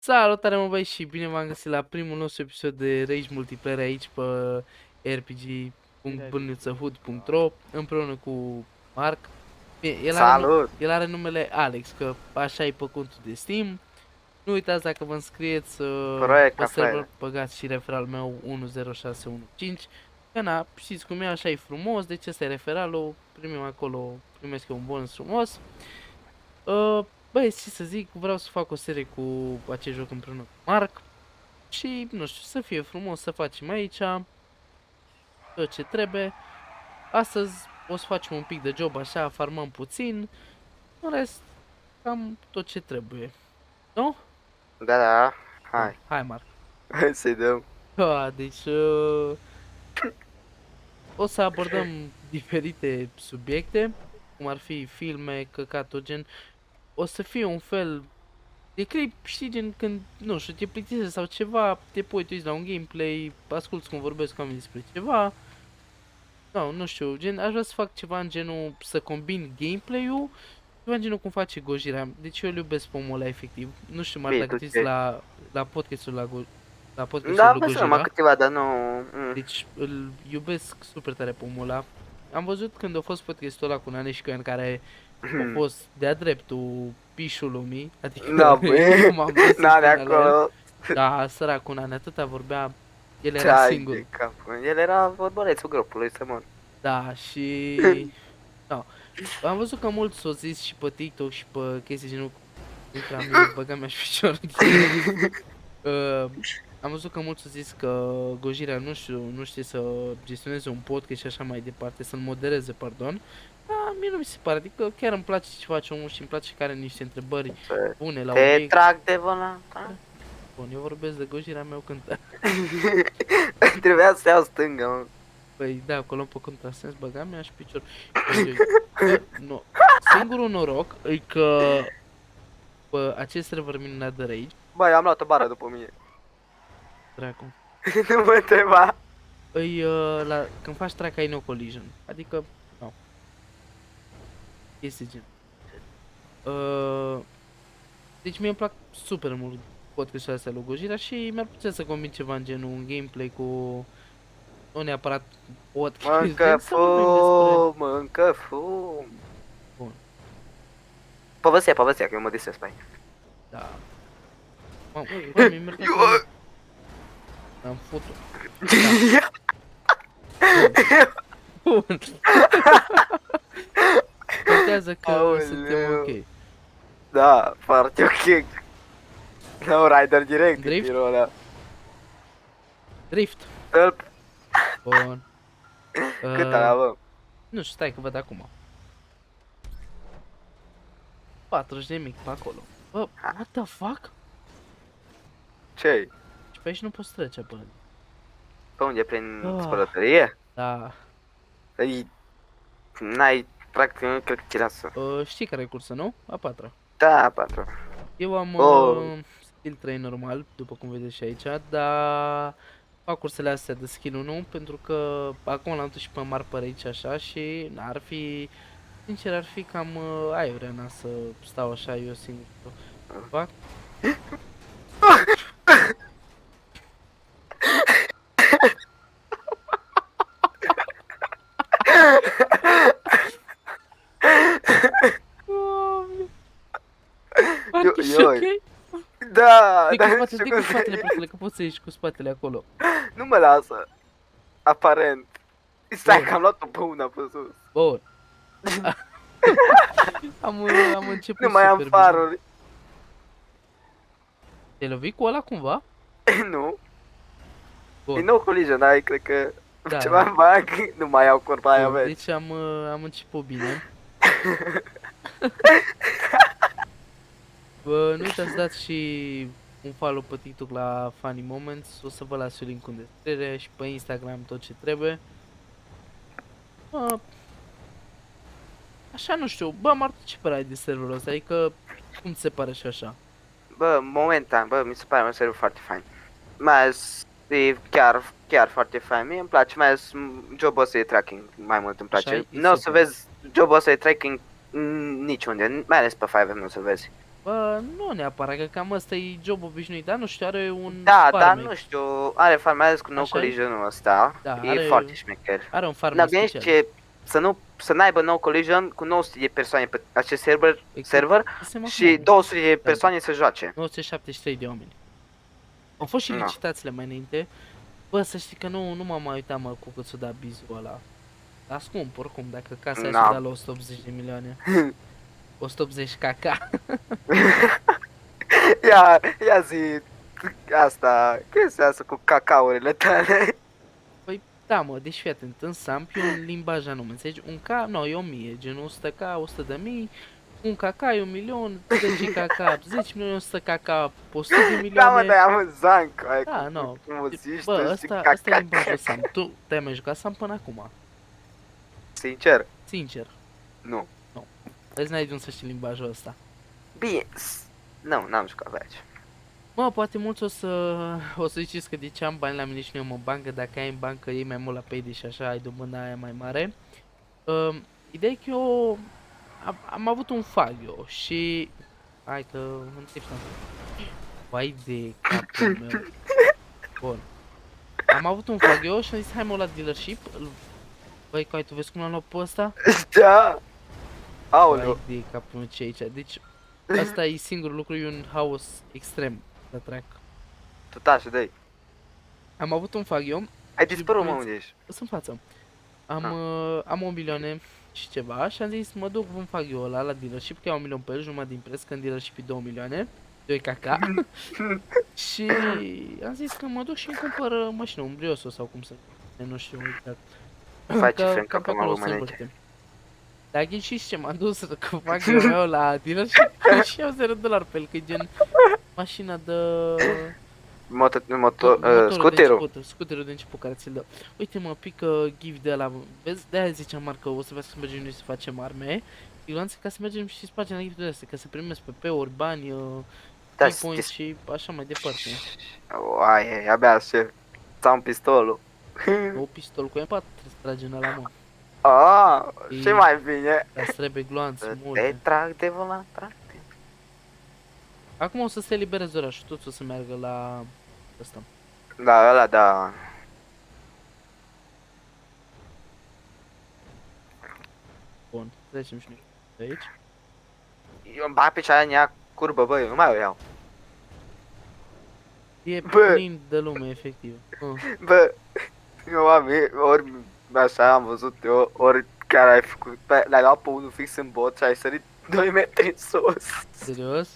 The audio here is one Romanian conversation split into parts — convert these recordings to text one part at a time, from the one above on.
Salutare mă băi și bine v-am găsit la primul nostru episod de Rage Multiplayer aici pe rpg.bârnuțăhud.ro împreună cu Marc. Bine, Salut! el are numele Alex, că așa e pe contul de Steam. Nu uitați, dacă vă înscrieți Proiect pe server, Cafe. băgați și referal meu 10615. Că na, știți cum e, așa e frumos, deci ăsta e referalul, primim acolo, primesc eu un bonus frumos. Băi, ce să zic, vreau să fac o serie cu acest joc împreună cu Marc. Și, nu știu, să fie frumos, să facem aici tot ce trebuie. Astăzi o să facem un pic de job așa, farmăm puțin. În rest, cam tot ce trebuie. Nu? Da, Bun, hai. hai Marc. Hai să-i dăm. Deci, o să abordăm diferite subiecte, cum ar fi filme, căcatul, gen. O să fie un fel de clip, știi, gen când, nu știu, te plictisești sau ceva, te poți uiți la un gameplay, asculti cum vorbesc oamenii despre ceva. Nu știu, gen, aș vrea să fac ceva în genul, să combin gameplay-ul, ceva în genul cum face Gojira. Deci eu îl iubesc pe omul ăla, efectiv. Nu știu, Marta, Bine, dacă tu te uiți ce? la podcastul la podcastul Da, lui vă să numai Gojira. câteva, dar nu... Deci îl iubesc super tare pe omul ăla. Am văzut când a fost podcastul ăla cu Nane și Coian, care a fost de-a dreptul pișul lumii, adică Da, băi. eu m-am dus N-are până la el. acolo. Da, săracul Nane, atâta vorbea, el era Ce-ai singur. de capul? El era vorbărețul grupului, să mă... Da, și... Da. Am văzut că mulți o zis și pe TikTok și pe chestii genul, intra mine, băga mea și picior. Am văzut că mulți au zis că Gojira nu știe să gestioneze un podcast și așa mai departe, să-l modereze, pardon. Da, mie nu mi se pare, adică chiar îmi place ce face omul și îmi place că are niște întrebări bune la Te obiect. trag de volan. Bun, eu vorbesc de Gojira meu cântă. Trebuia să iau stânga, mă. Păi da, acolo pe contrasens, băga mea și picior. Nu. Singurul noroc e că pe acest server minunat de Rage, Băi, am luat o bară după mine. dracu, Nu mă întreba. îi, când faci track ai no collision, adică, nu, este gen. Deci mie îmi plac super mult podcasturile astea lui Gojira și mi-ar plăcea să combin ceva în genul un gameplay cu, nu neapărat podcast, Mâncă gen să vorbim despre... fum, mâncă fum. Bun, Povestea, că eu mă distrez pe aici. da. Mamă, bă, mi-e merg acum. Am făcut-o. Bun. Bun. Contează că Aoleu. suntem ok. Da, foarte ok. No, rider direct în Drift? tirul ăla. Drift. Help. Bun. Cât avem? Nu știu, stai că văd acum. 40 de mic pe acolo. Bă, what the fuck? Ce-i? Și pe aici nu poți trece, bă. Pe unde? Prin Ah. spălătorie? Da. Păi, n-ai, practic, nu cred că ți lasă. Știi care e cursă, nu? A patra. Da, patru. Eu am Oh. skill 3 normal, după cum vedeți și aici, dar fac cursele astea de skill 1 pentru că acum l-am dus și pe mari pe aici așa și ar fi, sincer, ar fi cam aiurea na să stau așa eu singur să fac. Marc, ești Ioi. ok? Da, Dă dar cu nu spatele, știu dă cum cu spatele, să... frătele, că poți să ieși cu spatele acolo. Nu mă lasă. Aparent. Stai Bun. că am luat-o pe una pe sus. Bun. am început Nu mai am super faruri. Te lovi cu ăla cumva? Nu. Bun. Din nou collision, ai, cred că Da. ceva bug, nu mai iau curba aia, Bun, vezi. deci am început bine. Bă, nu uitați să dați și un follow pe TikTok la Funny Moments. O să vă las eu link în descriere și pe Instagram tot ce trebuie. Așa, nu știu, bă, Marta, ce părere ai de serverul ăsta? Adică, cum ți se pare și așa? Bă, momentan, bă, mi se pare un server foarte fain. Mai ales, e chiar foarte fain. Mie îmi place, mai ales jobul ăsta de tracking, mai mult îmi place. Așa e Nu o să super. vezi jobul ăsta de tracking niciunde, mai ales pe 5M nu o să vezi. Bă, nu neapărat, că cam ăsta e job obișnuit, dar nu știu, are un Da, dar farmec. nu știu, are farm, mai ales cu no Așa e? collision-ul ăsta, Da, e are- foarte șmecher. Are un Dar farmec gândește special. să n-aibă no collision cu 900 de persoane pe acest server Exact. Sistema și acum. 200 de persoane să joace. 973 de oameni. Au fost și Da. licitațiile mai înainte. Bă, să știi că nu m-am mai uitat, mă, cu cât s-o da bizul ăla. Dar scump, oricum, dacă casa aia Da. s-o da la 180 de milioane. 180 kk. Ia zi asta, chestia asta cu cacaurile tale. Da, mă, deci fii atent, în SAMP e un limbaj anume, înțelegi? Un K, nu, e 1000, genul 100K, 100 de mii, un KK e 1 milion, 10 KK, 10 milioane, 100 KK, 100 de Da, mă, milioane. dar e amuzant cu aia, Da, nu. cum o zici Bă, tu și ăsta e limbajul SAMP. Tu te-ai mai jucat SAMP până acum? Sincer, Sincer. nu. Vezi, n-ai de unde să știi limbajul ăsta. Bine, nu, n-am jucat pe aici. Mă, poate mulți o să ziceți că de ce am bani la mine și nu am în bancă, dacă ai în bancă iei mai mult la Payday și așa ai dobândă aia mai mare. Ideea e că eu am avut un Fagio și... Hai că nu te știu. Vai de capul meu. Bun. Am avut un Fagio și am zis hai mă la dealership. Băi, coi, tu vezi cum l-am luat pe ăsta? Da! Vai Aoleu, de capul meu ce e aici. Deci, asta e singurul lucru, e un haos extrem de track. tu taci, dă-i. Am avut un Fagio. Ai dispărut, mă, unde ești? Sunt în față. Am 1 milioane și ceva și am zis mă duc vom fac eu ăla la dealership că iau 1 milion pe el, jumătate din preț, când dealership e 2 milioane, 2 kk. Și am zis că mă duc și îmi cumpăr mașină, un Brioso sau cum să nu știu exact. Face Că friend, că pe am acolo avut se mai învârte. Dar ghișiți ce m-am dus cu Fagio meu la dealership și iau 0 dolari pe el, că e gen mașina de... Scuterul de început care ți-l dă. Uite mă, pică gift de ăla, vezi? De-aia ziceam Marc că o să vezi să mergem noi să facem arme. Figuranțe ca să mergem și să facem la gifturile astea, ca să primesc PP-uri, bani, Da, points și așa mai departe. Oaie, abia aștept. Ți-am pistolul. O pistol cu M4 trebuie să tragi în ăla, mă. Ce mai bine? Dar să trebuie gloanțe Te multe. trag de volan, trag. Acum o să se elibereze orașul, toți o să meargă la ăsta. Da, ăla, da. Bun, trecem și noi de aici. Eu îmi bag pe cea în ea curbă, bă, eu nu mai o iau. E Bă. plin de lume, efectiv. Bă, eu am, ori așa am văzut eu, ori chiar ai făcut, l-ai luat pe unul fix în bot și ai sărit 2 metri în sus. Serios?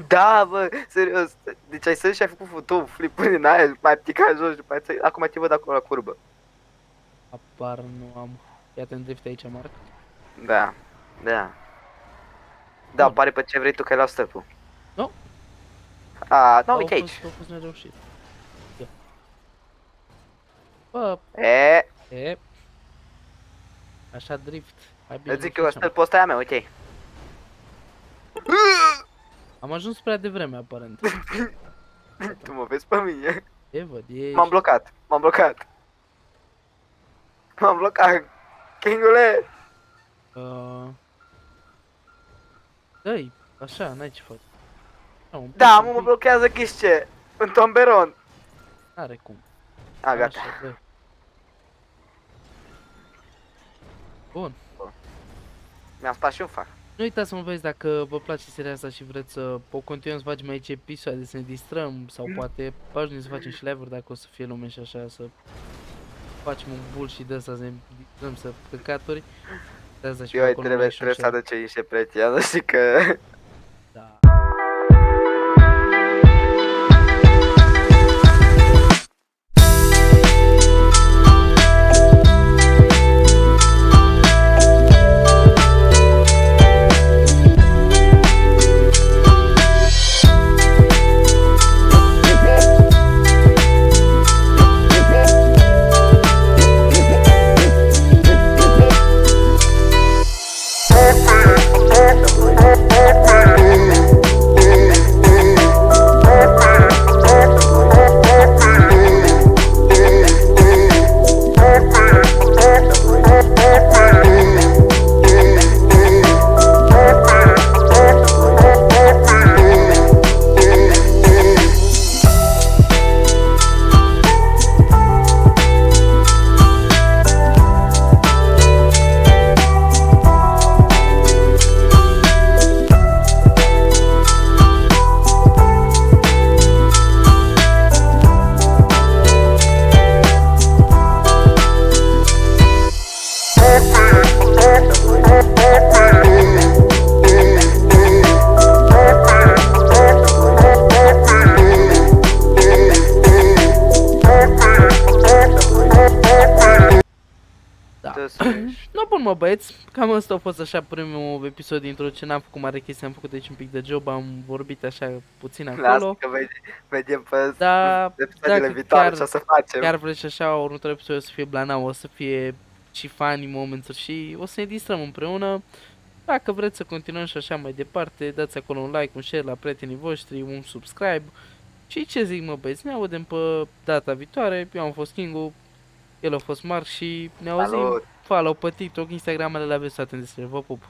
Da, bă, serios. Deci ai sărit și ai făcut tu flip din aia, după aia picat jos, după aia acum te văd acolo la curbă. Apar nu am. Iată în drift aici, Marc. Da, da. Da, pare pe ce vrei tu că ai luat stăpul. Nu. Nu, uite aici. Au fost nereușit. Ia. Bă, E, așa drift. Hai bine, îți zic nu eu, facem. stăpul ăsta e a mea, uite. Am ajuns prea devreme, aparent. Tu mă vezi pe mine. E, văd, e... M-am blocat, m-am blocat. M-am blocat. Kingule! Dă-i, așa, n-ai ce faci. Da, mă blochează ghișce. În tomberon. N-are cum. A, gata. Așa, dă. Bun. Mi-am spart și un far. Nu uitați să mă vezi dacă vă place seria asta și vreți să o continuăm să facem aici episoade, să ne distrăm sau poate ajungem să facem și live-uri dacă o să fie lume și așa, să facem un bullshit de ăsta, să ne distrăm, să căcaturi. De asta și Eu acolo trebuie mai să aduce niște prieteni, știi că... Da. Oh, mă băieți, cam asta a fost așa primul episod de introducere, n-am făcut mare chestie, am făcut deci un pic de job, am vorbit așa puțin Lasă acolo. că vedem pe Dar episoadele dacă viitoare ce o să facem. chiar vreți așa, următorul episod o să fie Blanau, o să fie și funny moments și o să ne distrăm împreună. Dacă vreți să continuăm și așa mai departe, dați acolo un like, un share la prietenii voștri, un subscribe. Și ce zic mă băieți, ne audem pe data viitoare, eu am fost Kingu, el a fost Marc și ne auzim. Salut! Follow pe TikTok, Instagram, le aveți toate în descriere. Vă pup!